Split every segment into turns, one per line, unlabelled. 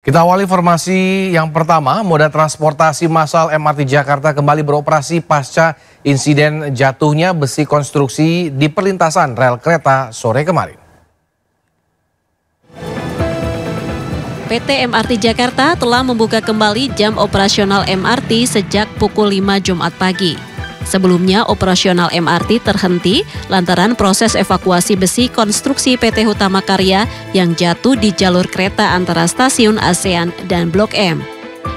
Kita awali informasi yang pertama, moda transportasi massal MRT Jakarta kembali beroperasi pasca insiden jatuhnya besi konstruksi di perlintasan rel kereta sore kemarin.
PT MRT Jakarta telah membuka kembali jam operasional MRT sejak pukul 5 Jumat pagi. Sebelumnya operasional MRT terhenti lantaran proses evakuasi besi konstruksi PT Hutama Karya yang jatuh di jalur kereta antara stasiun ASEAN dan Blok M.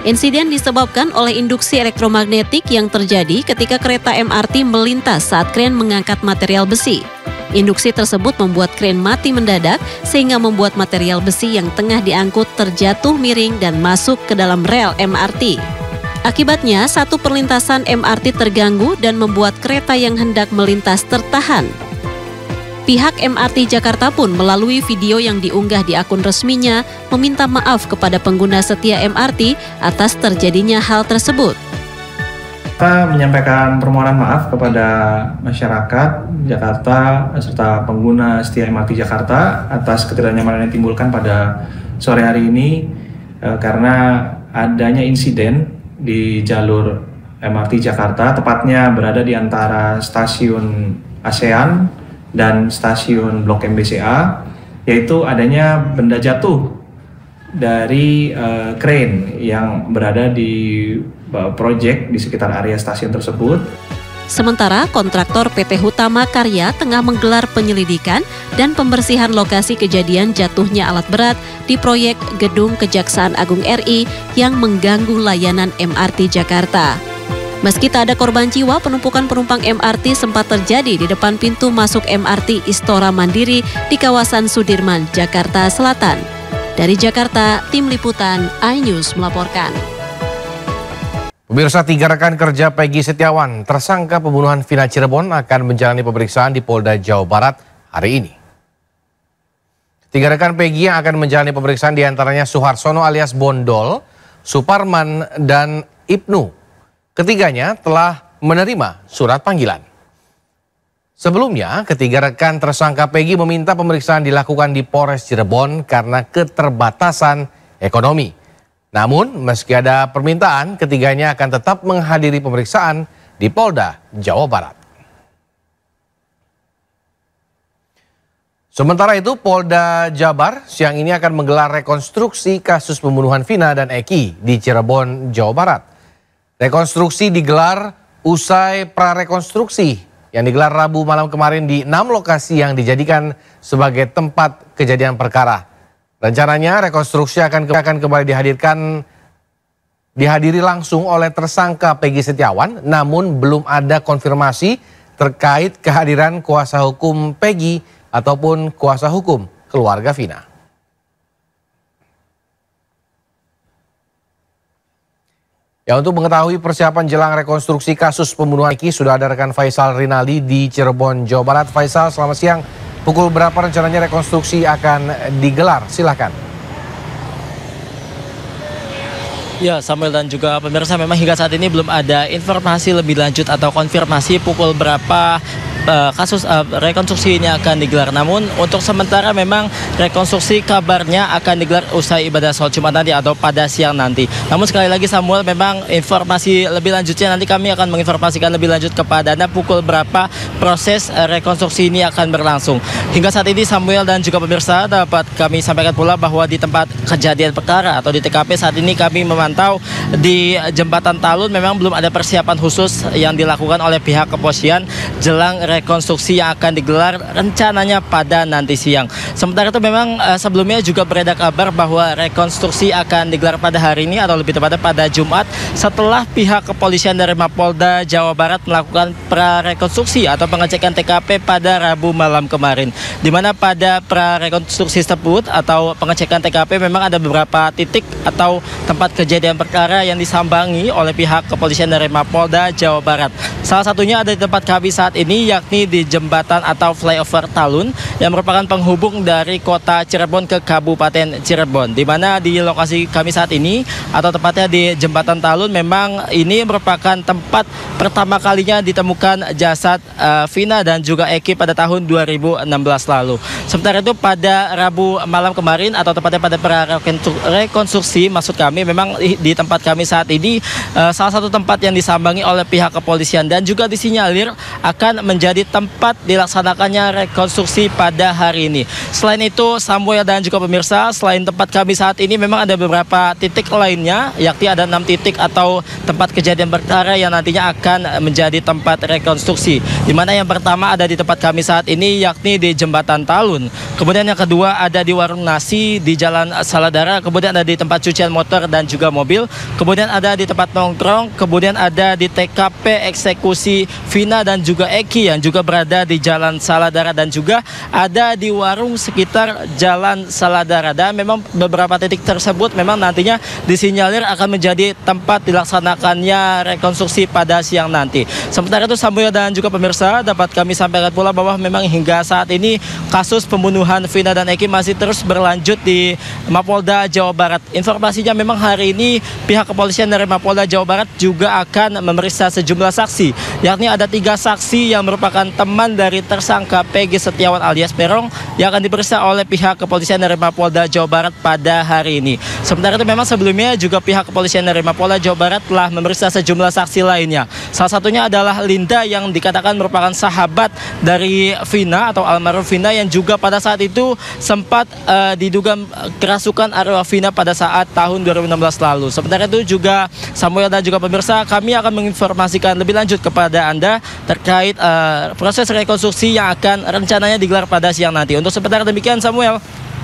Insiden disebabkan oleh induksi elektromagnetik yang terjadi ketika kereta MRT melintas saat kren mengangkat material besi. Induksi tersebut membuat kren mati mendadak sehingga membuat material besi yang tengah diangkut terjatuh miring dan masuk ke dalam rel MRT. Akibatnya, satu perlintasan MRT terganggu dan membuat kereta yang hendak melintas tertahan. Pihak MRT Jakarta pun melalui video yang diunggah di akun resminya meminta maaf kepada pengguna setia MRT atas terjadinya hal tersebut.
Kita menyampaikan permohonan maaf kepada masyarakat Jakarta serta pengguna setia MRT Jakarta atas ketidaknyamanan yang ditimbulkan pada sore hari ini karena adanya insiden di jalur MRT Jakarta, tepatnya berada di antara stasiun ASEAN dan stasiun Blok M BCA, yaitu adanya benda jatuh dari kren yang berada di proyek di sekitar area stasiun tersebut.
Sementara kontraktor PT Hutama Karya tengah menggelar penyelidikan dan pembersihan lokasi kejadian jatuhnya alat berat di proyek Gedung Kejaksaan Agung RI yang mengganggu layanan MRT Jakarta. Meski tak ada korban jiwa, penumpukan penumpang MRT sempat terjadi di depan pintu masuk MRT Istora Mandiri di kawasan Sudirman, Jakarta Selatan. Dari Jakarta, Tim Liputan iNews melaporkan.
Pemirsa, 3 rekan kerja Peggy Setiawan, tersangka pembunuhan Vina Cirebon akan menjalani pemeriksaan di Polda Jawa Barat hari ini. 3 rekan Peggy yang akan menjalani pemeriksaan diantaranya Suharsono alias Bondol, Suparman, dan Ibnu. Ketiganya telah menerima surat panggilan. Sebelumnya, 3 rekan tersangka Peggy meminta pemeriksaan dilakukan di Polres Cirebon karena keterbatasan ekonomi. Namun, meski ada permintaan, ketiganya akan tetap menghadiri pemeriksaan di Polda Jawa Barat. Sementara itu, Polda Jabar siang ini akan menggelar rekonstruksi kasus pembunuhan Vina dan Eki di Cirebon, Jawa Barat. Rekonstruksi digelar usai prarekonstruksi yang digelar Rabu malam kemarin di 6 lokasi yang dijadikan sebagai tempat kejadian perkara. Rencananya rekonstruksi akan kembali dihadiri langsung oleh tersangka Peggy Setiawan, namun belum ada konfirmasi terkait kehadiran kuasa hukum Peggy ataupun kuasa hukum keluarga Vina. Ya, untuk mengetahui persiapan jelang rekonstruksi kasus pembunuhan Eki, sudah ada rekan Faisal Rinaldi di Cirebon, Jawa Barat. Faisal, selamat siang. Pukul berapa rencananya rekonstruksi akan digelar? Silakan.
Ya, Samuel dan juga pemirsa, memang hingga saat ini belum ada informasi lebih lanjut atau konfirmasi pukul berapa kasus rekonstruksi ini akan digelar. Namun untuk sementara memang rekonstruksi kabarnya akan digelar usai ibadah sholat Jumat nanti atau pada siang nanti. Namun sekali lagi Samuel, memang informasi lebih lanjutnya nanti kami akan menginformasikan lebih lanjut kepada Anda pukul berapa proses rekonstruksi ini akan berlangsung. Hingga saat ini Samuel dan juga pemirsa, dapat kami sampaikan pula bahwa di tempat kejadian perkara atau di TKP saat ini kami memantau di Jembatan Talun memang belum ada persiapan khusus yang dilakukan oleh pihak kepolisian jelang rekonstruksi yang akan digelar rencananya pada nanti siang. Sementara itu memang sebelumnya juga beredar kabar bahwa rekonstruksi akan digelar pada hari ini atau lebih tepatnya pada Jumat setelah pihak kepolisian dari Mapolda Jawa Barat melakukan prarekonstruksi atau pengecekan TKP pada Rabu malam kemarin. Di mana pada prarekonstruksi tersebut atau pengecekan TKP memang ada beberapa titik atau tempat kejadian perkara yang disambangi oleh pihak kepolisian dari Mapolda Jawa Barat. Salah satunya ada di tempat kami saat ini, yakni di jembatan atau flyover Talun yang merupakan penghubung dari kota Cirebon ke Kabupaten Cirebon. Di mana di lokasi kami saat ini atau tepatnya di jembatan Talun, memang ini merupakan tempat pertama kalinya ditemukan jasad Vina dan juga Eki pada tahun 2016 lalu. Sementara itu pada Rabu malam kemarin atau tepatnya pada rekonstruksi, maksud kami memang di tempat kami saat ini salah satu tempat yang disambangi oleh pihak kepolisian dan juga disinyalir akan menjadi tempat dilaksanakannya rekonstruksi pada hari ini. Selain itu, Samuel dan juga pemirsa, selain tempat kami saat ini memang ada beberapa titik lainnya, yakni ada 6 titik atau tempat kejadian perkara yang nantinya akan menjadi tempat rekonstruksi. Di mana yang pertama ada di tempat kami saat ini, yakni di jembatan Talun. Kemudian yang kedua ada di warung nasi di Jalan Saladara, kemudian ada di tempat cucian motor dan juga mobil, kemudian ada di tempat nongkrong, kemudian ada di TKP eksekusi Vina dan juga Eki yang juga berada di Jalan Saladara, dan juga ada di warung sekitar Jalan Saladara. Dan memang beberapa titik tersebut memang nantinya disinyalir akan menjadi tempat dilaksanakannya rekonstruksi pada siang nanti. Sementara itu Samuel dan juga pemirsa, dapat kami sampaikan pula bahwa memang hingga saat ini kasus pembunuhan Vina dan Eki masih terus berlanjut di Mapolda Jawa Barat. Informasinya memang hari ini pihak kepolisian dari Mapolda Jawa Barat juga akan memeriksa sejumlah saksi, yakni ada 3 saksi yang merupakan teman dari tersangka Peggy Setiawan alias Peron yang akan diperiksa oleh pihak kepolisian dari Mapolda Jawa Barat pada hari ini. Sementara itu memang sebelumnya juga pihak kepolisian dari Mapolda Jawa Barat telah memeriksa sejumlah saksi lainnya. Salah satunya adalah Linda yang dikatakan merupakan sahabat dari Vina atau almarhum Vina yang juga pada saat itu sempat diduga kerasukan arwah Vina pada saat tahun 2016 lalu. Sementara itu juga Samuel dan juga pemirsa, kami akan menginformasikan lebih lanjut kepada Anda terkait proses rekonstruksi yang akan rencananya digelar pada siang nanti. Untuk sementara demikian, Samuel.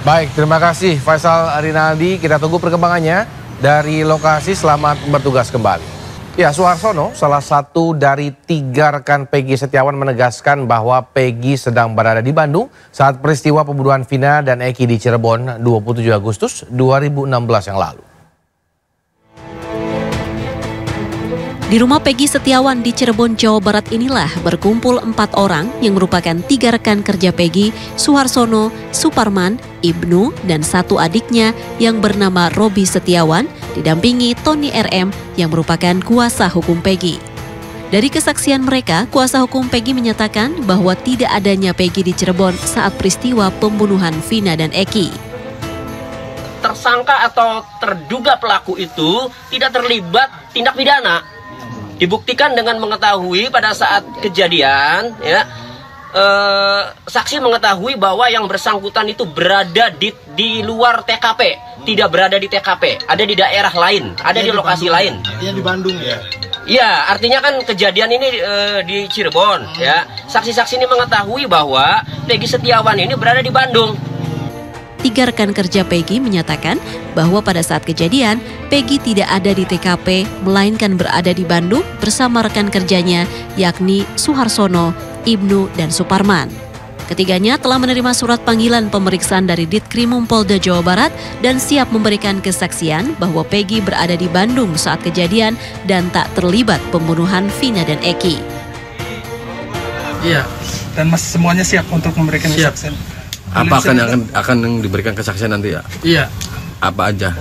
Baik, terima kasih Faisal Rinaldi. Kita tunggu perkembangannya dari lokasi. Selamat bertugas kembali. Ya, Suharsono, salah satu dari 3 rekan Peggy Setiawan, menegaskan bahwa Peggy sedang berada di Bandung saat peristiwa pembunuhan Vina dan Eki di Cirebon 27 Agustus 2016 yang lalu.
Di rumah Peggy Setiawan di Cirebon, Jawa Barat inilah berkumpul 4 orang yang merupakan 3 rekan kerja Peggy, Suharsono, Suparman, Ibnu, dan 1 adiknya yang bernama Robi Setiawan, didampingi Tony RM yang merupakan kuasa hukum Peggy. Dari kesaksian mereka, kuasa hukum Peggy menyatakan bahwa tidak adanya Peggy di Cirebon saat peristiwa pembunuhan Vina dan Eki.
Tersangka atau terduga pelaku itu tidak terlibat tindak pidana. Dibuktikan dengan mengetahui pada saat kejadian, ya, saksi mengetahui bahwa yang bersangkutan itu berada di luar TKP, tidak berada di TKP, ada di daerah lain, ada di lokasi lain.
Artinya di Bandung ya?
Iya, artinya kan kejadian ini di Cirebon, ya. Saksi-saksi ini mengetahui bahwa Peggy Setiawan ini berada di Bandung.
3 rekan kerja Peggy menyatakan bahwa pada saat kejadian, Peggy tidak ada di TKP, melainkan berada di Bandung bersama rekan kerjanya, yakni Suharsono, Ibnu, dan Suparman. Ketiganya telah menerima surat panggilan pemeriksaan dari Ditkrimum Polda Jawa Barat dan siap memberikan kesaksian bahwa Peggy berada di Bandung saat kejadian dan tak terlibat pembunuhan Vina dan Eki.
Iya, dan masih semuanya siap untuk memberikan kesaksian.
Apa akan diberikan kesaksian nanti ya?
Iya.
Apa aja?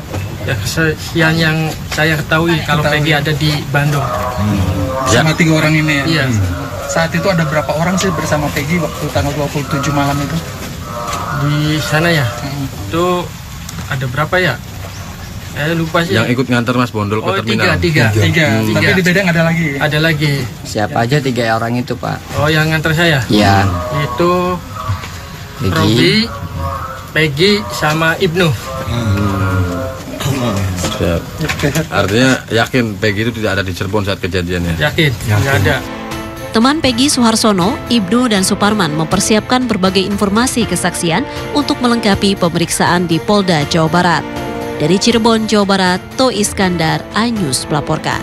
Ya, kesaksian yang saya ketahui kalau Peggy ada di Bandung.
Sama 3 orang ini ya?
Iya.
Saat itu ada berapa orang sih bersama Peggy waktu tanggal 27 malam itu?
Di sana ya? Itu ada berapa ya? Lupa sih.
Yang ikut nganter Mas Bondol ke terminal?
Tiga.
Tapi di Bedeng ada lagi?
Ada lagi.
Siapa aja 3 orang itu, Pak?
Oh, yang nganter saya?
Iya.
Itu Robi, Peggy, sama Ibnu.
Siap. Artinya yakin Peggy itu tidak ada di Cirebon saat kejadiannya?
Yakin. Nggak ada.
Teman Peggy, Suharsono, Ibnu, dan Suparman mempersiapkan berbagai informasi kesaksian untuk melengkapi pemeriksaan di Polda Jawa Barat. Dari Cirebon, Jawa Barat, To Iskandar, iNews melaporkan.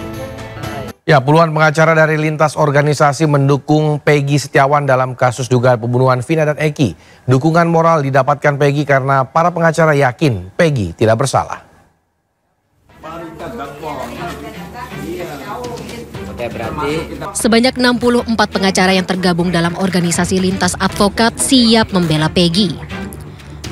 Ya, puluhan pengacara dari lintas organisasi mendukung Peggy Setiawan dalam kasus dugaan pembunuhan Vina dan Eki. Dukungan moral didapatkan Peggy karena para pengacara yakin Peggy tidak bersalah.
Sebanyak 64 pengacara yang tergabung dalam organisasi Lintas Advokat siap membela Peggy.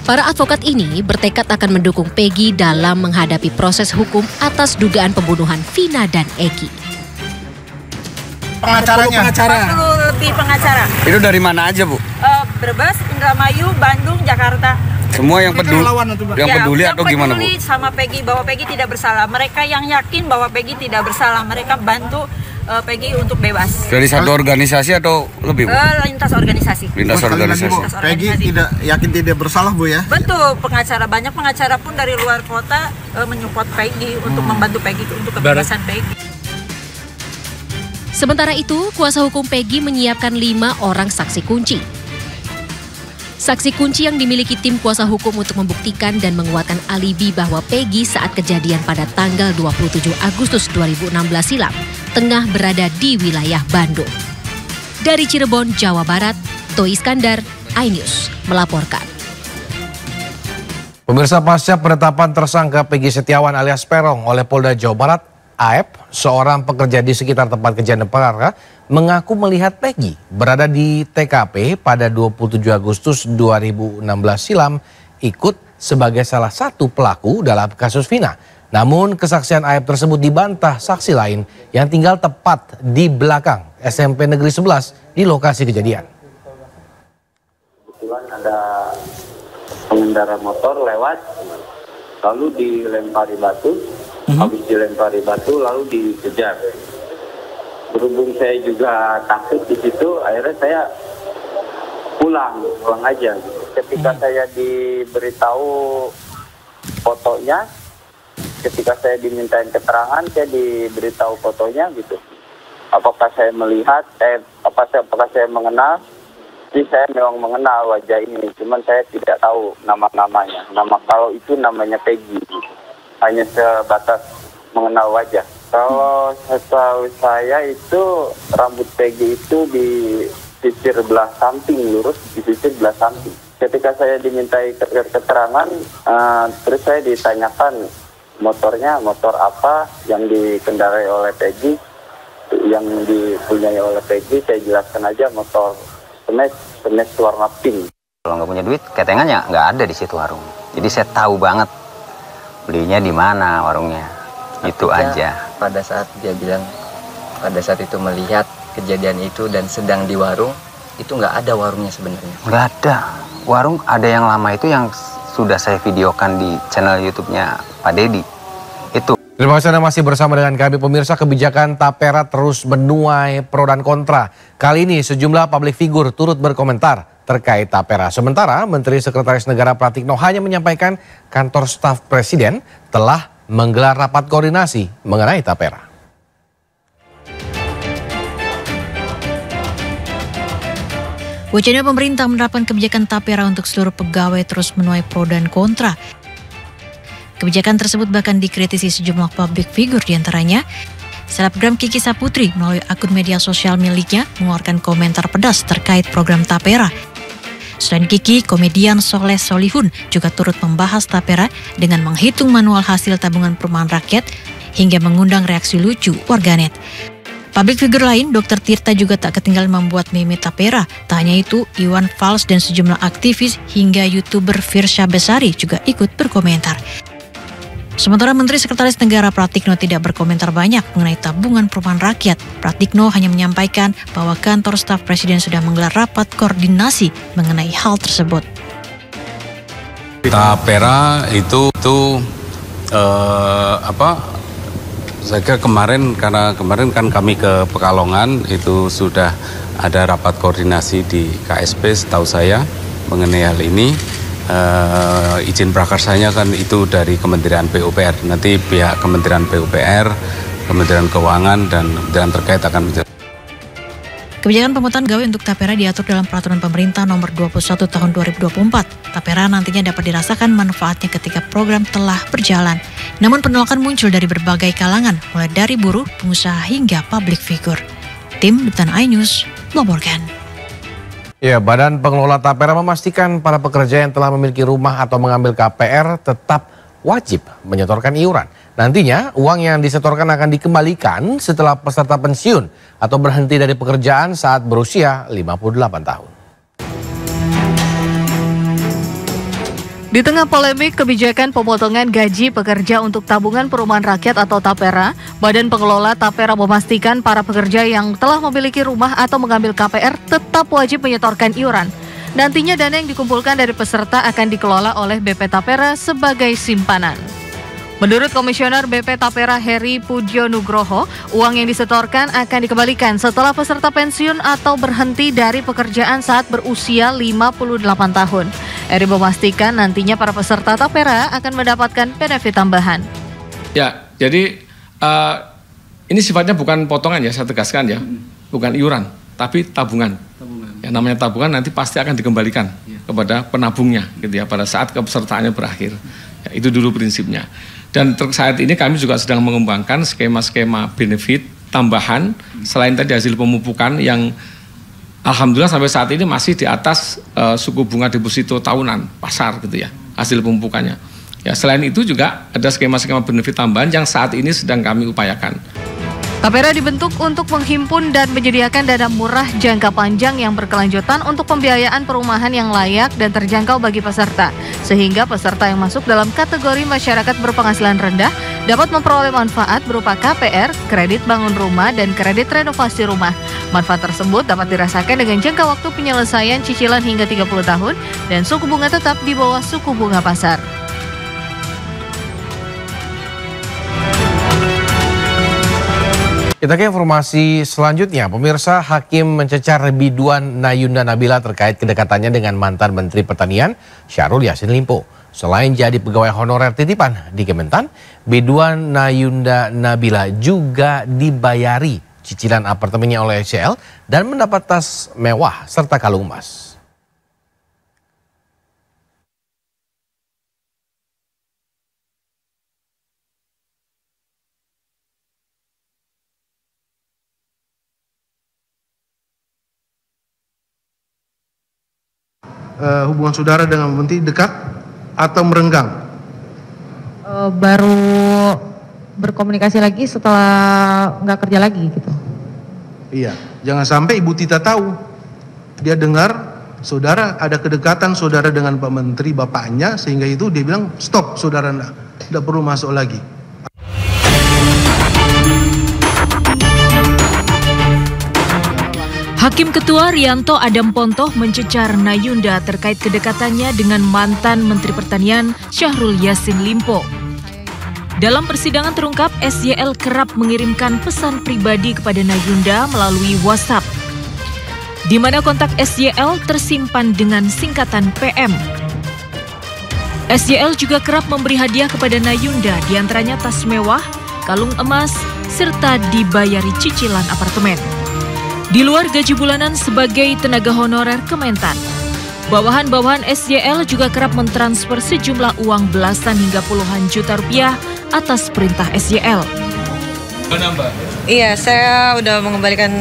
Para advokat ini bertekad akan mendukung Peggy dalam menghadapi proses hukum atas dugaan pembunuhan Vina dan Eki.
Pengacaranya?
40 lebih pengacara.
Itu dari mana aja, Bu?
Brebes, Indramayu, Bandung, Jakarta.
Semua yang peduli, peduli atau gimana, Bu?
Peduli sama Peggy, bahwa Peggy tidak bersalah. Mereka yang yakin bahwa Peggy tidak bersalah. Mereka bantu Peggy untuk bebas.
Dari satu organisasi atau lebih, Bu?
Lintas organisasi.
Lintas organisasi.
Peggy tidak yakin tidak bersalah, Bu, ya?
Betul, pengacara. Banyak pengacara pun dari luar kota menyupport Peggy untuk membantu Peggy untuk kebebasan Peggy.
Sementara itu, kuasa hukum Peggy menyiapkan 5 orang saksi kunci. Saksi kunci yang dimiliki tim kuasa hukum untuk membuktikan dan menguatkan alibi bahwa Peggy saat kejadian pada tanggal 27 Agustus 2016 silam tengah berada di wilayah Bandung. Dari Cirebon, Jawa Barat, Toi Iskandar, iNews melaporkan.
Pemirsa, pasca penetapan tersangka Peggy Setiawan alias Peron oleh Polda Jawa Barat, Aep, seorang pekerja di sekitar tempat kejadian perkara, mengaku melihat Peggy berada di TKP pada 27 Agustus 2016 silam ikut sebagai salah satu pelaku dalam kasus Vina. Namun kesaksian Aep tersebut dibantah saksi lain yang tinggal tepat di belakang SMP Negeri 11 di lokasi kejadian.
Kebetulan ada pengendara motor lewat, lalu dilempari batu. Habis dilempari batu lalu dikejar. Berhubung saya juga takut di situ, akhirnya saya pulang aja. Ketika saya diberitahu fotonya, ketika saya dimintain keterangan, saya diberitahu fotonya gitu. Apakah saya melihat, apakah saya mengenal? Jadi saya memang mengenal wajah ini, cuman saya tidak tahu nama-namanya. Kalau itu namanya Peggy. Hanya sebatas mengenal wajah. Kalau setahu saya itu rambut Peggy itu disisir belah samping, lurus disisir belah samping. Ketika saya dimintai keterangan, terus saya ditanyakan motornya, motor apa yang dikendarai oleh Peggy, yang dipunyai oleh Peggy. Saya jelaskan aja motor Smash warna pink.
Kalau nggak punya duit, ketengannya nggak ada di situ warung. Jadi saya tahu banget belinya di mana warungnya, itu aja.
Pada saat dia bilang, pada saat itu melihat kejadian itu dan sedang di warung, itu nggak ada warungnya sebenarnya.
Nggak ada. Warung ada yang lama itu yang sudah saya videokan di channel YouTube-nya Pak Dedi. Itu.
Terima kasih Anda masih bersama dengan kami, pemirsa. Kebijakan Tapera terus menuai pro dan kontra. Kali ini sejumlah publik figur turut berkomentar terkait Tapera. Sementara Menteri Sekretaris Negara Pratikno hanya menyampaikan kantor staf Presiden telah menggelar rapat koordinasi mengenai Tapera.
Wacana pemerintah menerapkan kebijakan Tapera untuk seluruh pegawai terus menuai pro dan kontra. Kebijakan tersebut bahkan dikritisi sejumlah publik figur, diantaranya selebgram Kiki Saputri melalui akun media sosial miliknya mengeluarkan komentar pedas terkait program Tapera. Selain Kiki, komedian Soleh Solihun juga turut membahas Tapera dengan menghitung manual hasil tabungan perumahan rakyat hingga mengundang reaksi lucu warganet. Publik figur lain, Dr. Tirta juga tak ketinggalan membuat meme Tapera. Tak hanya itu, Iwan Fals dan sejumlah aktivis hingga YouTuber Firsha Besari juga ikut berkomentar. Sementara Menteri Sekretaris Negara Pratikno tidak berkomentar banyak mengenai tabungan perumahan rakyat. Pratikno hanya menyampaikan bahwa kantor staf Presiden sudah menggelar rapat koordinasi mengenai hal tersebut.
Tapera itu saya kira kemarin kan kami ke Pekalongan, itu sudah ada rapat koordinasi di KSP setahu saya mengenai hal ini. Izin prakarsanya kan itu dari Kementerian PUPR. Nanti pihak Kementerian PUPR, Kementerian Keuangan dan kementerian terkait akan menjelaskan.
Kebijakan pemotongan gawe untuk Tapera diatur dalam Peraturan Pemerintah Nomor 21 Tahun 2024. Tapera nantinya dapat dirasakan manfaatnya ketika program telah berjalan. Namun penolakan muncul dari berbagai kalangan, mulai dari buruh, pengusaha hingga publik figur. Tim Liputan iNews melaporkan.
Ya, Badan Pengelola Tapera memastikan para pekerja yang telah memiliki rumah atau mengambil KPR tetap wajib menyetorkan iuran. Nantinya, uang yang disetorkan akan dikembalikan setelah peserta pensiun atau berhenti dari pekerjaan saat berusia 58 tahun.
Di tengah polemik kebijakan pemotongan gaji pekerja untuk tabungan perumahan rakyat atau TAPERA, Badan Pengelola TAPERA memastikan para pekerja yang telah memiliki rumah atau mengambil KPR tetap wajib menyetorkan iuran. Nantinya dana yang dikumpulkan dari peserta akan dikelola oleh BP TAPERA sebagai simpanan. Menurut Komisioner BP TAPERA Heri Pudjo Nugroho, uang yang disetorkan akan dikembalikan setelah peserta pensiun atau berhenti dari pekerjaan saat berusia 58 tahun. Heri memastikan nantinya para peserta TAPERA akan mendapatkan benefit tambahan.
Ya, jadi ini sifatnya bukan potongan ya, saya tegaskan ya, bukan iuran, tapi tabungan. Ya, namanya tabungan nanti pasti akan dikembalikan kepada penabungnya, gitu ya, pada saat kepesertaannya berakhir. Ya, itu dulu prinsipnya. Dan saat ini kami juga sedang mengembangkan skema-skema benefit tambahan selain tadi hasil pemupukan yang alhamdulillah sampai saat ini masih di atas suku bunga deposito tahunan pasar gitu ya, hasil pemupukannya. Ya, selain itu juga ada skema-skema benefit tambahan yang saat ini sedang kami upayakan.
TAPERA dibentuk untuk menghimpun dan menyediakan dana murah jangka panjang yang berkelanjutan untuk pembiayaan perumahan yang layak dan terjangkau bagi peserta, sehingga peserta yang masuk dalam kategori masyarakat berpenghasilan rendah dapat memperoleh manfaat berupa KPR, kredit bangun rumah, dan kredit renovasi rumah. Manfaat tersebut dapat dirasakan dengan jangka waktu penyelesaian cicilan hingga 30 tahun dan suku bunga tetap di bawah suku bunga pasar.
Kita ke informasi selanjutnya. Pemirsa, Hakim mencecar biduan Nayunda Nabila terkait kedekatannya dengan mantan Menteri Pertanian Syahrul Yassin Limpo. Selain jadi pegawai honorer titipan di Kementan, biduan Nayunda Nabila juga dibayari cicilan apartemennya oleh SCL dan mendapat tas mewah serta kalung emas.
Hubungan saudara dengan menteri dekat atau merenggang?
Baru berkomunikasi lagi setelah nggak kerja lagi gitu.
Iya, jangan sampai Ibu Tita tahu. Dia dengar saudara ada kedekatan saudara dengan Pak Menteri bapaknya, sehingga itu dia bilang stop saudara, tidak perlu masuk lagi.
Hakim Ketua Rianto Adam Pontoh mencecar Nayunda terkait kedekatannya dengan mantan Menteri Pertanian Syahrul Yassin Limpo. Dalam persidangan terungkap, SYL kerap mengirimkan pesan pribadi kepada Nayunda melalui WhatsApp, di mana kontak SYL tersimpan dengan singkatan PM. SYL juga kerap memberi hadiah kepada Nayunda, diantaranya tas mewah, kalung emas, serta dibayari cicilan apartemen. Di luar gaji bulanan sebagai tenaga honorer Kementan, bawahan-bawahan SYL juga kerap mentransfer sejumlah uang belasan hingga puluhan juta rupiah atas perintah SYL.
Iya, saya udah mengembalikan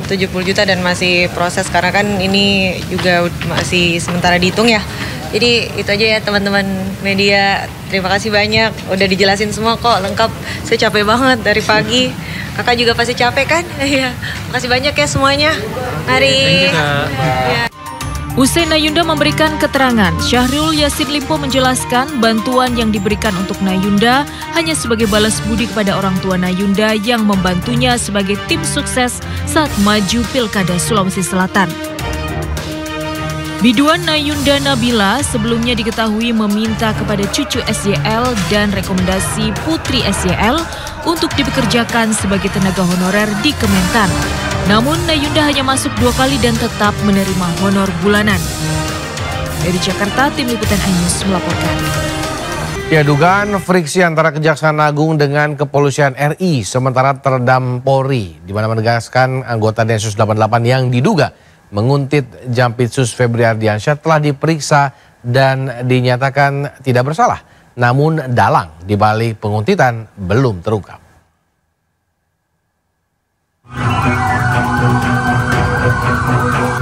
70 juta dan masih proses karena kan ini juga masih sementara dihitung ya. Jadi itu aja ya teman-teman media, terima kasih banyak, udah dijelasin semua kok lengkap. Saya capek banget dari pagi, kakak juga pasti capek kan? Iya, makasih banyak ya semuanya. Hari. Ya.
Usai Nayunda memberikan keterangan, Syahrul Yassin Limpo menjelaskan bantuan yang diberikan untuk Nayunda hanya sebagai balas budi kepada orang tua Nayunda yang membantunya sebagai tim sukses saat maju Pilkada Sulawesi Selatan. Biduan Nayunda Nabila sebelumnya diketahui meminta kepada cucu SYL dan rekomendasi putri SYL untuk dipekerjakan sebagai tenaga honorer di Kementan. Namun Nayunda hanya masuk 2 kali dan tetap menerima honor bulanan. Dari Jakarta, Tim Liputan iNews melaporkan.
Ya, dugaan friksi antara Kejaksaan Agung dengan Kepolisian RI sementara teredam Polri, di mana menegaskan anggota Densus 88 yang diduga menguntit Jampitsus Febri Ardiansyah telah diperiksa dan dinyatakan tidak bersalah. Namun dalang di balik penguntitan belum terungkap.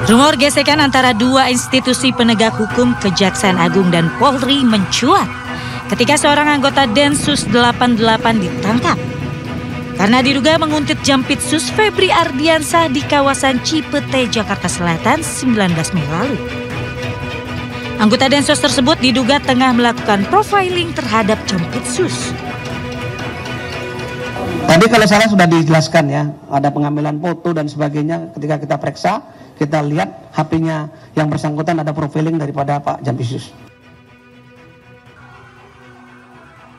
Rumor gesekan antara dua institusi penegak hukum Kejaksaan Agung dan Polri mencuat. ketika seorang anggota Densus 88 ditangkap karena diduga menguntit Jampitsus Febri Ardiansah di kawasan Cipete, Jakarta Selatan 19 Mei lalu. Anggota Densus tersebut diduga tengah melakukan profiling terhadap Jampitsus.
Tadi kalau salah sudah dijelaskan ya, ada pengambilan foto dan sebagainya. Ketika kita periksa, kita lihat HP-nya yang bersangkutan ada profiling daripada Pak Jampitsus.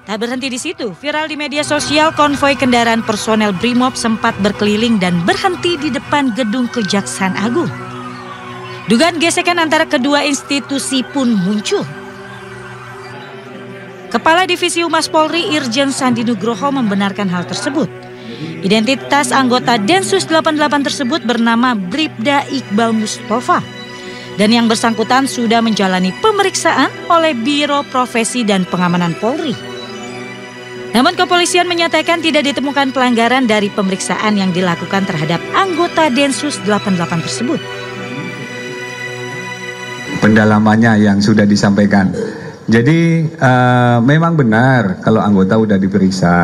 Tak berhenti di situ, viral di media sosial konvoi kendaraan personel Brimob sempat berkeliling dan berhenti di depan gedung Kejaksaan Agung. Dugaan gesekan antara kedua institusi pun muncul. Kepala Divisi Humas Polri Irjen Sandi Nugroho membenarkan hal tersebut. Identitas anggota Densus 88 tersebut bernama Bribda Iqbal Mustafa. Dan yang bersangkutan sudah menjalani pemeriksaan oleh Biro Profesi dan Pengamanan Polri. Namun kepolisian menyatakan tidak ditemukan pelanggaran dari pemeriksaan yang dilakukan terhadap anggota Densus 88 tersebut.
Pendalamannya yang sudah disampaikan. Jadi memang benar kalau anggota sudah diperiksa.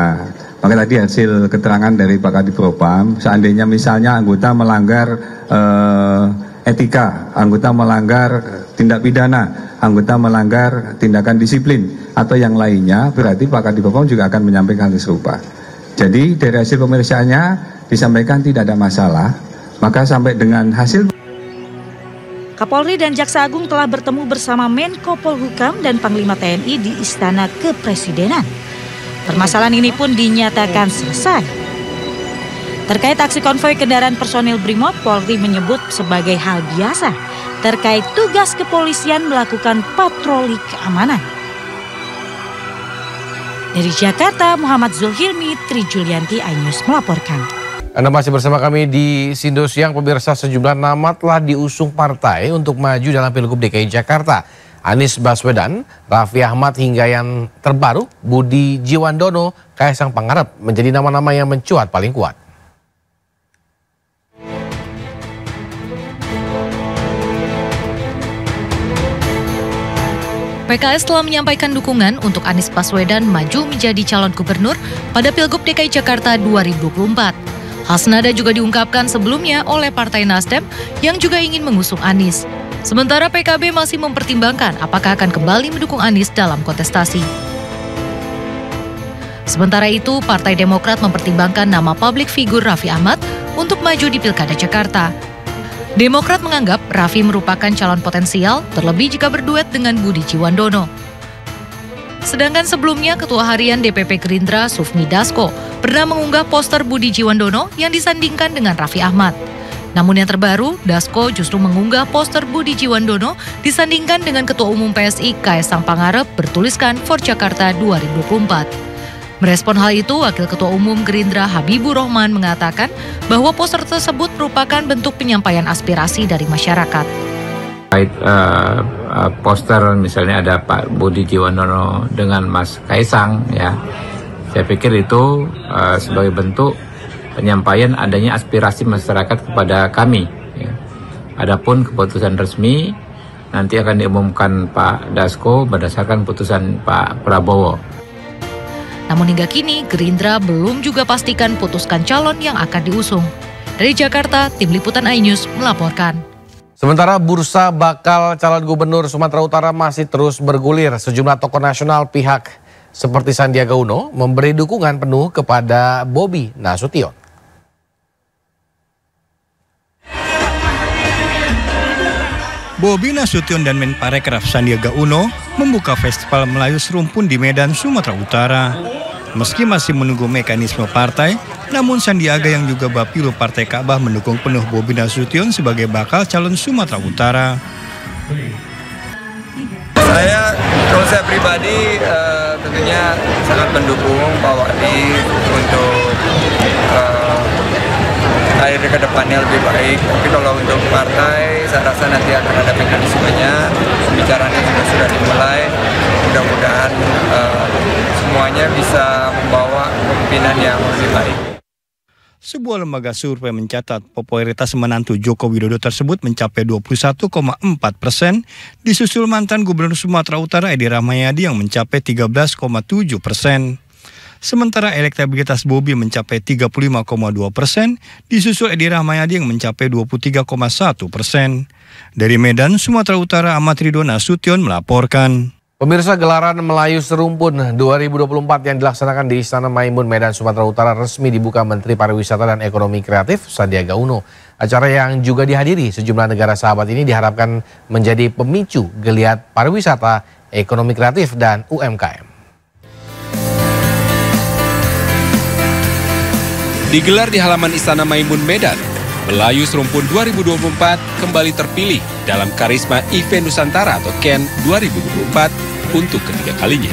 Maka tadi hasil keterangan dari Pak Kadif Propam, seandainya misalnya anggota melanggar etika, anggota melanggar tindak pidana, anggota melanggar tindakan disiplin atau yang lainnya, berarti Pak Kadif Propam juga akan menyampaikan hal serupa. Jadi dari hasil pemeriksaannya disampaikan tidak ada masalah, maka sampai dengan hasil
Kapolri dan Jaksa Agung telah bertemu bersama Menko Polhukam dan Panglima TNI di Istana Kepresidenan. Permasalahan ini pun dinyatakan selesai. Terkait aksi konvoi kendaraan personil Brimob, Polri menyebut sebagai hal biasa terkait tugas kepolisian melakukan patroli keamanan. Dari Jakarta, Muhammad Zulhilmi, Tri Julianti, iNews melaporkan.
Anda masih bersama kami di Sindo Siang. Pemirsa, sejumlah nama telah diusung partai untuk maju dalam Pilgub DKI Jakarta. Anies Baswedan, Raffi Ahmad hingga yang terbaru Budi Jiwandono, Kaisang Pangarep menjadi nama-nama yang mencuat paling kuat.
PKS telah menyampaikan dukungan untuk Anies Baswedan maju menjadi calon gubernur pada Pilgub DKI Jakarta 2024. Hal senada juga diungkapkan sebelumnya oleh Partai Nasdem yang juga ingin mengusung Anies. Sementara PKB masih mempertimbangkan apakah akan kembali mendukung Anies dalam kontestasi. Sementara itu, Partai Demokrat mempertimbangkan nama publik figur Raffi Ahmad untuk maju di Pilkada Jakarta. Demokrat menganggap Raffi merupakan calon potensial, terlebih jika berduet dengan Budi Jiwandono. Sedangkan sebelumnya Ketua Harian DPP Gerindra Sufmi Dasko pernah mengunggah poster Budi Jiwandono yang disandingkan dengan Raffi Ahmad. Namun yang terbaru, Dasko justru mengunggah poster Budi Jiwandono disandingkan dengan Ketua Umum PSI Kaisang Pangarep bertuliskan For Jakarta 2024. Merespon hal itu, Wakil Ketua Umum Gerindra Habibur Rahman mengatakan bahwa poster tersebut merupakan bentuk penyampaian aspirasi dari masyarakat.
Poster misalnya ada Pak Budi Jiwandono dengan Mas Kaisang, ya, saya pikir itu sebagai bentuk penyampaian adanya aspirasi masyarakat kepada kami. Ya. Adapun keputusan resmi nanti akan diumumkan Pak Dasko berdasarkan putusan Pak Prabowo.
Namun hingga kini Gerindra belum juga pastikan putuskan calon yang akan diusung. Dari Jakarta, Tim Liputan iNews melaporkan.
Sementara bursa bakal calon gubernur Sumatera Utara masih terus bergulir. Sejumlah tokoh nasional pihak seperti Sandiaga Uno memberi dukungan penuh kepada Bobi Nasution.
Bobi Nasution dan Menparekraf Sandiaga Uno membuka Festival Melayu Serumpun di Medan, Sumatera Utara. Meski masih menunggu mekanisme partai, namun Sandiaga yang juga Bapilu Partai Ka'bah mendukung penuh Bobi Nasution sebagai bakal calon Sumatera Utara.
Kalau saya pribadi tentunya sangat mendukung Pak Wadi untuk karir ke depannya lebih baik. Tapi kalau untuk partai, saya rasa nanti akan ada mekanismenya, pembicaraannya juga sudah dimulai. Mudah-mudahan semuanya bisa membawa kepemimpinan yang lebih baik.
Sebuah lembaga survei mencatat popularitas menantu Joko Widodo tersebut mencapai 21,4%, disusul mantan Gubernur Sumatera Utara Edi Rahmayadi yang mencapai 13,7%. Sementara elektabilitas Bobi mencapai 35,2%, disusul Edi Rahmayadi yang mencapai 23,1%. Dari Medan, Sumatera Utara, Ahmad Ridwan Nasution melaporkan.
Pemirsa, gelaran Melayu Serumpun 2024 yang dilaksanakan di Istana Maimun, Medan, Sumatera Utara resmi dibuka Menteri Pariwisata dan Ekonomi Kreatif Sandiaga Uno. Acara yang juga dihadiri sejumlah negara sahabat ini diharapkan menjadi pemicu geliat pariwisata, ekonomi kreatif, dan UMKM.
Digelar di halaman Istana Maimun, Medan, Melayu Serumpun 2024 kembali terpilih dalam Karisma Event Nusantara atau KEN 2024 untuk ketiga kalinya.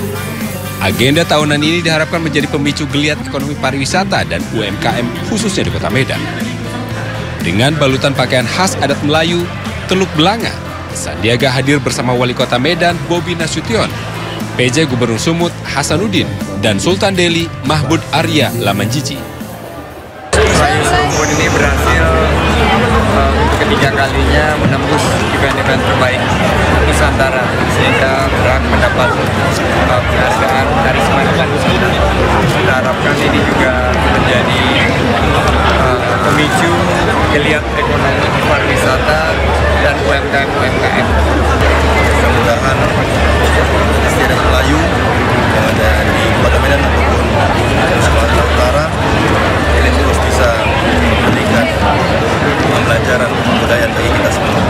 Agenda tahunan ini diharapkan menjadi pemicu geliat ekonomi pariwisata dan UMKM khususnya di Kota Medan. Dengan balutan pakaian khas adat Melayu, Teluk Belanga, Sandiaga hadir bersama Wali Kota Medan Bobi Nasution, PJ Gubernur Sumut Hasanuddin, dan Sultan Delhi Mahmud Arya Lamanjiji.
Melayu Serumpun ini berhasil untuk ketiga kalinya menembus event-event terbaik Nusantara, sehingga berhak mendapat penghargaan dari semacam. Kita harapkan ini juga menjadi pemicu geliat ekonomi pariwisata dan UMKM.
Mudah-mudahan istiadat Melayu yang ada di Kota Medan maupun Sumatera Utara ini terus bisa memberikan pembelajaran kebudayaan bagi kita semua.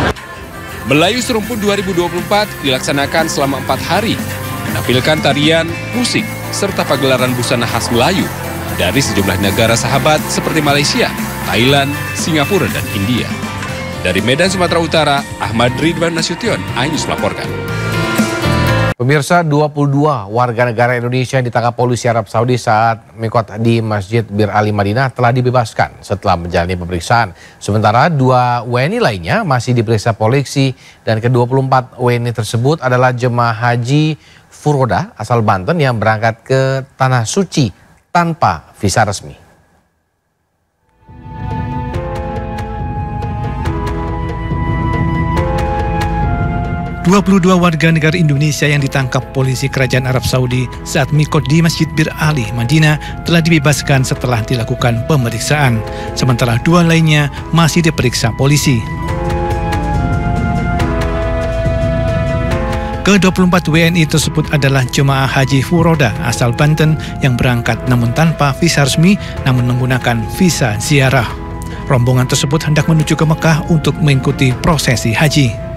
Melayu Serumpun 2024 dilaksanakan selama 4 hari, menampilkan tarian, musik, serta pagelaran busana khas Melayu dari sejumlah negara sahabat seperti Malaysia, Thailand, Singapura, dan India. Dari Medan, Sumatera Utara, Ahmad Ridwan Nasution, iNews melaporkan.
Pemirsa, 22 warga negara Indonesia yang ditangkap polisi Arab Saudi saat mikot di Masjid Bir Ali Madinah telah dibebaskan setelah menjalani pemeriksaan. Sementara 2 WNI lainnya masih diperiksa polisi dan ke-24 WNI tersebut adalah jemaah haji Furoda asal Banten yang berangkat ke Tanah Suci tanpa visa resmi.
22 warga negara Indonesia yang ditangkap polisi Kerajaan Arab Saudi saat mikot di Masjid Bir Ali, Madinah telah dibebaskan setelah dilakukan pemeriksaan. Sementara 2 lainnya masih diperiksa polisi. Ke-24 WNI tersebut adalah jemaah haji Furoda asal Banten yang berangkat namun tanpa visa resmi namun menggunakan visa ziarah. Rombongan tersebut hendak menuju ke Mekah untuk mengikuti prosesi haji.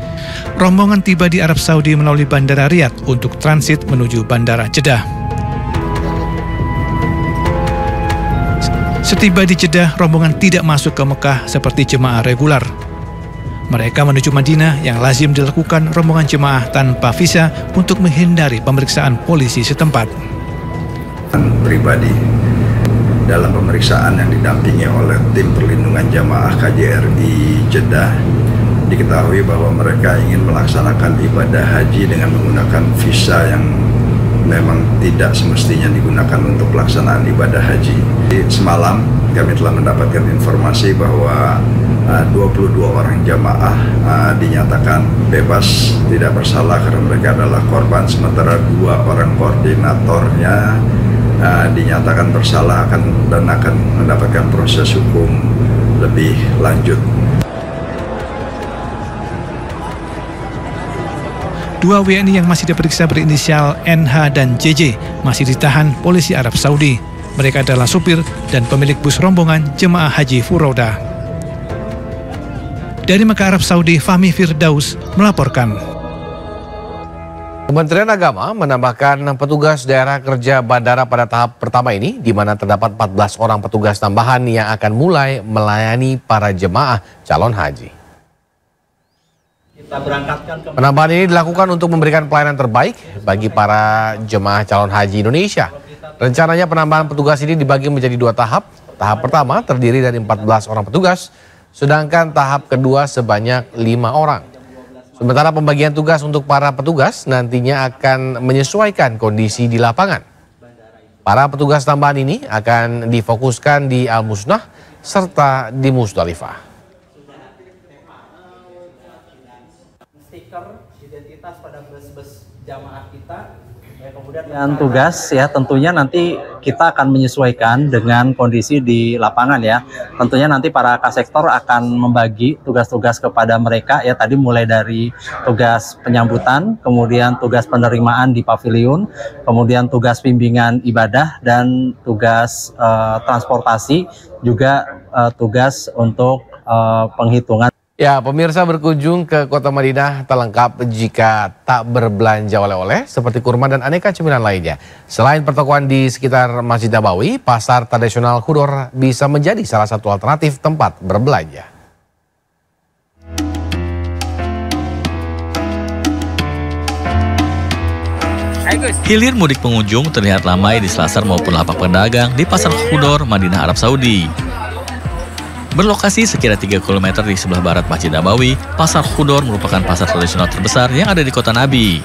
Rombongan tiba di Arab Saudi melalui Bandara Riyadh untuk transit menuju Bandara Jeddah. Setiba di Jeddah, rombongan tidak masuk ke Mekah seperti jemaah reguler. Mereka menuju Madinah yang lazim dilakukan rombongan jemaah tanpa visa untuk menghindari pemeriksaan polisi setempat.
Pribadi dalam pemeriksaan yang didampingi oleh tim perlindungan jamaah KJRI Jeddah, diketahui bahwa mereka ingin melaksanakan ibadah haji dengan menggunakan visa yang memang tidak semestinya digunakan untuk pelaksanaan ibadah haji. Semalam kami telah mendapatkan informasi bahwa 22 orang jamaah dinyatakan bebas, tidak bersalah karena mereka adalah korban, sementara 2 orang koordinatornya dinyatakan bersalah dan akan mendapatkan proses hukum lebih lanjut.
2 WNI yang masih diperiksa berinisial NH dan JJ masih ditahan polisi Arab Saudi. Mereka adalah supir dan pemilik bus rombongan jemaah haji Furoda. Dari Mekah, Arab Saudi, Fahmi Firdaus melaporkan.
Kementerian Agama menambahkan petugas daerah kerja bandara pada tahap pertama ini, di mana terdapat 14 orang petugas tambahan yang akan mulai melayani para jemaah calon haji. Penambahan ini dilakukan untuk memberikan pelayanan terbaik bagi para jemaah calon haji Indonesia. Rencananya penambahan petugas ini dibagi menjadi 2 tahap. Tahap pertama terdiri dari 14 orang petugas, sedangkan tahap kedua sebanyak 5 orang. Sementara pembagian tugas untuk para petugas nantinya akan menyesuaikan kondisi di lapangan. Para petugas tambahan ini akan difokuskan di Al-Musnah serta di Musdalifah.
Stiker identitas pada bus-bus jamaah kita. Dan tugas ya tentunya nanti kita akan menyesuaikan dengan kondisi di lapangan ya. Tentunya nanti para kasektor akan membagi tugas-tugas kepada mereka ya, tadi mulai dari tugas penyambutan, kemudian tugas penerimaan di pavilion, kemudian tugas bimbingan ibadah dan tugas transportasi, juga tugas untuk penghitungan.
Ya, pemirsa, berkunjung ke Kota Madinah tak lengkap jika tak berbelanja oleh-oleh seperti kurma dan aneka cemilan lainnya. Selain pertokoan di sekitar Masjid Nabawi, pasar tradisional Khudor bisa menjadi salah satu alternatif tempat berbelanja.
Hilir mudik pengunjung terlihat ramai di selasar maupun lapak pedagang di pasar Khudor, Madinah, Arab Saudi. Berlokasi sekira 3 km di sebelah barat Masjid Nabawi, Pasar Khudor merupakan pasar tradisional terbesar yang ada di Kota Nabi.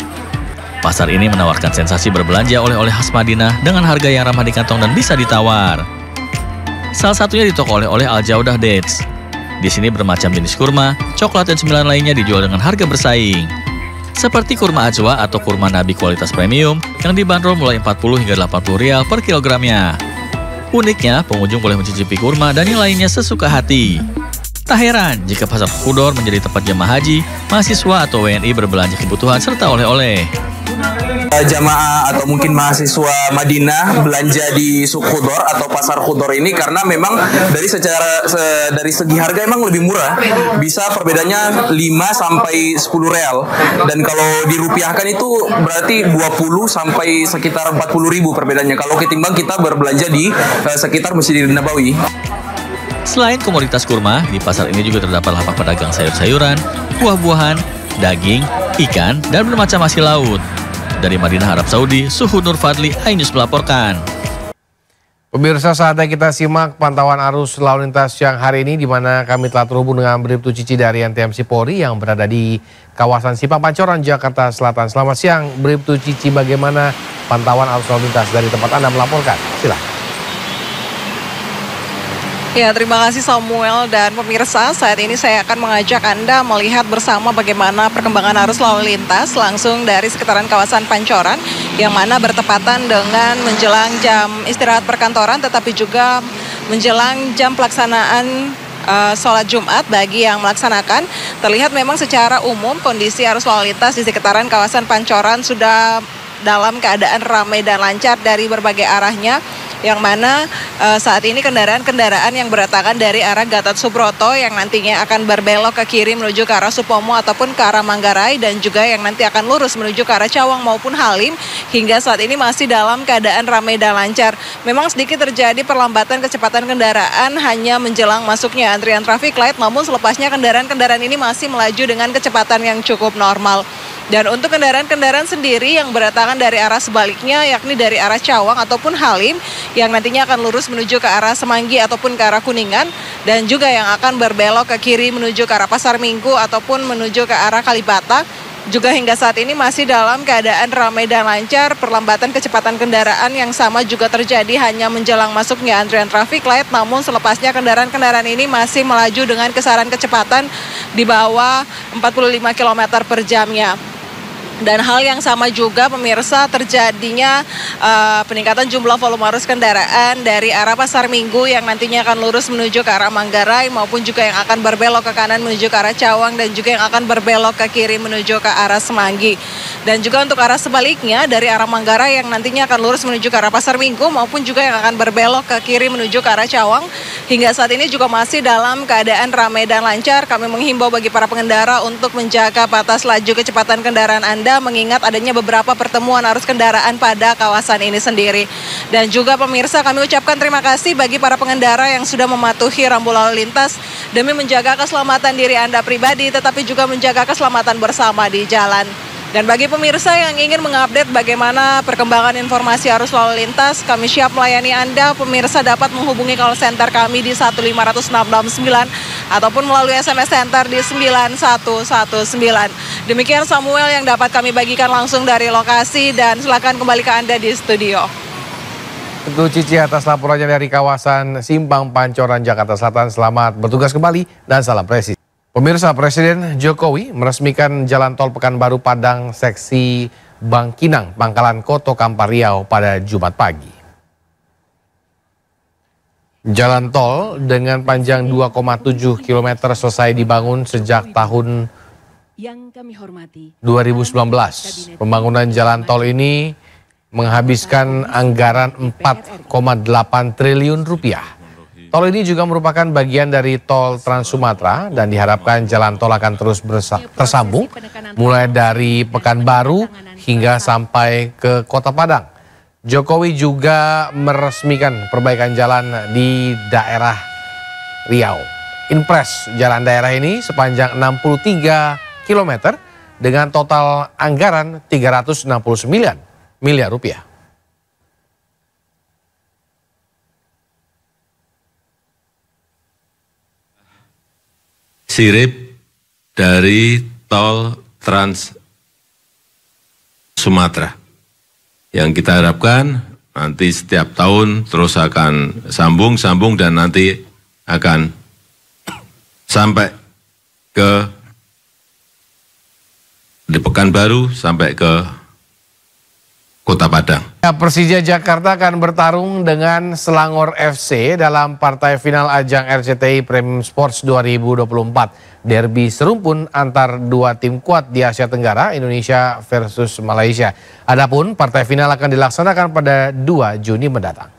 Pasar ini menawarkan sensasi berbelanja oleh-oleh khas Madinah dengan harga yang ramah di kantong dan bisa ditawar. Salah satunya di toko oleh-oleh Al-Jaudah Dates. Di sini bermacam jenis kurma, coklat dan cemilan lainnya dijual dengan harga bersaing. Seperti kurma ajwa atau kurma Nabi kualitas premium yang dibanderol mulai 40 hingga 80 rial per kilogramnya. Uniknya, pengunjung boleh mencicipi kurma dan yang lainnya sesuka hati. Tak heran jika pasar Khudor menjadi tempat jemaah haji, mahasiswa atau WNI berbelanja kebutuhan serta oleh-oleh.
Jamaah atau mungkin mahasiswa Madinah belanja di Suk Khudor atau pasar Khudor ini karena memang dari segi harga emang lebih murah. Bisa perbedaannya 5 sampai 10 real. Dan kalau dirupiahkan itu berarti 20 sampai sekitar 40 ribu perbedaannya kalau ketimbang kita berbelanja di sekitar Masjid Nabawi.
Selain komoditas kurma, di pasar ini juga terdapat lapak pedagang sayur-sayuran, buah-buahan, daging, ikan, dan bermacam hasil laut. Dari Madinah, Arab Saudi, Suhud Nur Fadli, iNews melaporkan.
Pemirsa, saatnya kita simak pantauan arus lalu lintas siang hari ini, di mana kami telah terhubung dengan Bribtu Cici dari NTMC Polri yang berada di kawasan Simpang Pancoran, Jakarta Selatan. Selamat siang, Bribtu Cici, bagaimana pantauan arus lalu lintas dari tempat Anda melaporkan? Silakan.
Ya, terima kasih Samuel dan pemirsa. Saat ini saya akan mengajak Anda melihat bersama bagaimana perkembangan arus lalu lintas langsung dari sekitaran kawasan Pancoran yang mana bertepatan dengan menjelang jam istirahat perkantoran tetapi juga menjelang jam pelaksanaan sholat Jumat bagi yang melaksanakan. Terlihat memang secara umum kondisi arus lalu lintas di sekitaran kawasan Pancoran sudah dalam keadaan ramai dan lancar dari berbagai arahnya, yang mana saat ini kendaraan-kendaraan yang berdatangan dari arah Gatot Subroto yang nantinya akan berbelok ke kiri menuju ke arah Supomo ataupun ke arah Manggarai, dan juga yang nanti akan lurus menuju ke arah Cawang maupun Halim, hingga saat ini masih dalam keadaan ramai dan lancar. Memang sedikit terjadi perlambatan kecepatan kendaraan hanya menjelang masuknya antrian traffic light, namun selepasnya kendaraan-kendaraan ini masih melaju dengan kecepatan yang cukup normal. Dan untuk kendaraan-kendaraan sendiri yang berdatangan dari arah sebaliknya, yakni dari arah Cawang ataupun Halim, yang nantinya akan lurus menuju ke arah Semanggi ataupun ke arah Kuningan, dan juga yang akan berbelok ke kiri menuju ke arah Pasar Minggu ataupun menuju ke arah Kalibata, juga hingga saat ini masih dalam keadaan ramai dan lancar. Perlambatan kecepatan kendaraan yang sama juga terjadi hanya menjelang masuknya antrian traffic light, namun selepasnya kendaraan-kendaraan ini masih melaju dengan kisaran kecepatan di bawah 45 km per jamnya. Dan hal yang sama juga pemirsa terjadinya peningkatan jumlah volume arus kendaraan dari arah Pasar Minggu yang nantinya akan lurus menuju ke arah Manggarai maupun juga yang akan berbelok ke kanan menuju ke arah Cawang, dan juga yang akan berbelok ke kiri menuju ke arah Semanggi. Dan juga untuk arah sebaliknya dari arah Manggarai yang nantinya akan lurus menuju ke arah Pasar Minggu maupun juga yang akan berbelok ke kiri menuju ke arah Cawang, hingga saat ini juga masih dalam keadaan ramai dan lancar. Kami menghimbau bagi para pengendara untuk menjaga batas laju kecepatan kendaraan Anda, mengingat adanya beberapa pertemuan arus kendaraan pada kawasan ini sendiri. Dan juga pemirsa, kami ucapkan terima kasih bagi para pengendara yang sudah mematuhi rambu lalu lintas demi menjaga keselamatan diri Anda pribadi, tetapi juga menjaga keselamatan bersama di jalan. Dan bagi pemirsa yang ingin mengupdate bagaimana perkembangan informasi arus lalu lintas, kami siap melayani Anda. Pemirsa dapat menghubungi call center kami di 15669 ataupun melalui SMS center di 9119. Demikian Samuel yang dapat kami bagikan langsung dari lokasi, dan silakan kembali ke Anda di studio.
Tentu Cici atas laporannya dari kawasan Simpang Pancoran, Jakarta Selatan. Selamat bertugas kembali dan salam presisi. Pemirsa, Presiden Jokowi meresmikan jalan tol Pekanbaru Padang seksi Bangkinang, Pangkalan Koto Kampar Riau pada Jumat pagi. Jalan tol dengan panjang 2,7 km selesai dibangun sejak tahun 2019. Pembangunan jalan tol ini menghabiskan anggaran 4,8 triliun rupiah. Tol ini juga merupakan bagian dari tol Trans Sumatera dan diharapkan jalan tol akan terus tersambung mulai dari Pekanbaru hingga sampai ke Kota Padang. Jokowi juga meresmikan perbaikan jalan di daerah Riau. Impres jalan daerah ini sepanjang 63 km dengan total anggaran 369 miliar rupiah.
Sirip dari tol Trans Sumatera yang kita harapkan nanti setiap tahun terus akan sambung dan nanti akan sampai ke di Pekanbaru sampai ke Kota Padang.
Persija Jakarta akan bertarung dengan Selangor FC dalam partai final ajang RCTI Premium Sports 2024. Derby serumpun antar dua tim kuat di Asia Tenggara, Indonesia versus Malaysia. Adapun partai final akan dilaksanakan pada 2 Juni mendatang.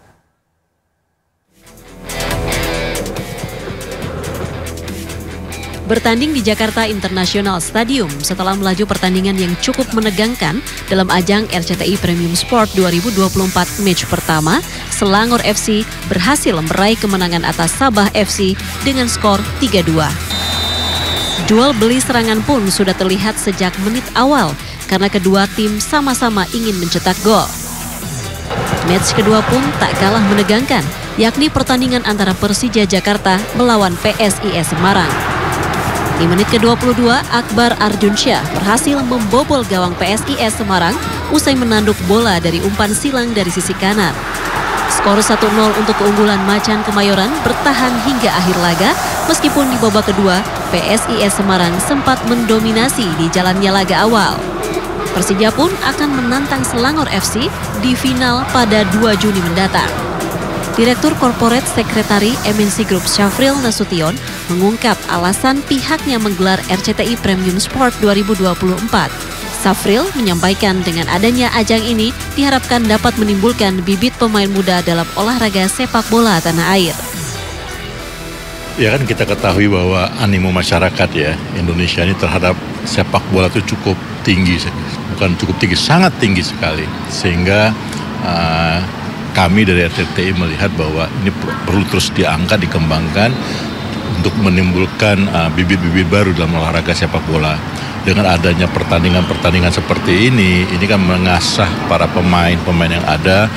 Bertanding di Jakarta International Stadium setelah melaju pertandingan yang cukup menegangkan dalam ajang RCTI Premium Sport 2024 match pertama, Selangor FC berhasil meraih kemenangan atas Sabah FC dengan skor 3-2. Jual beli serangan pun sudah terlihat sejak menit awal karena kedua tim sama-sama ingin mencetak gol. Match kedua pun tak kalah menegangkan, yakni pertandingan antara Persija Jakarta melawan PSIS Semarang. Di menit ke-22, Akbar Arjunsyah berhasil membobol gawang PSIS Semarang usai menanduk bola dari umpan silang dari sisi kanan. Skor 1-0 untuk keunggulan Macan Kemayoran bertahan hingga akhir laga, meskipun di babak kedua, PSIS Semarang sempat mendominasi di jalannya laga awal. Persija pun akan menantang Selangor FC di final pada 2 Juni mendatang. Direktur Corporate Sekretari MNC Group Syafril Nasution mengungkap alasan pihaknya menggelar RCTI Premium Sport 2024. Syafril menyampaikan dengan adanya ajang ini diharapkan dapat menimbulkan bibit pemain muda dalam olahraga sepak bola tanah air.
Ya kan kita ketahui bahwa animo masyarakat ya Indonesia ini terhadap sepak bola itu cukup tinggi, bukan cukup tinggi, sangat tinggi sekali. Sehingga kami dari RCTI melihat bahwa ini perlu terus diangkat, dikembangkan untuk menimbulkan bibit-bibit baru dalam olahraga sepak bola. Dengan adanya pertandingan-pertandingan seperti ini kan mengasah para pemain-pemain yang ada,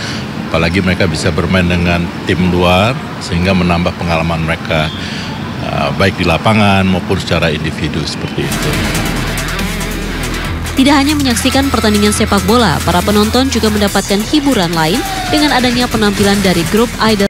apalagi mereka bisa bermain dengan tim luar sehingga menambah pengalaman mereka baik di lapangan maupun secara individu seperti itu.
Tidak hanya menyaksikan pertandingan sepak bola, para penonton juga mendapatkan hiburan lain dengan adanya penampilan dari grup idol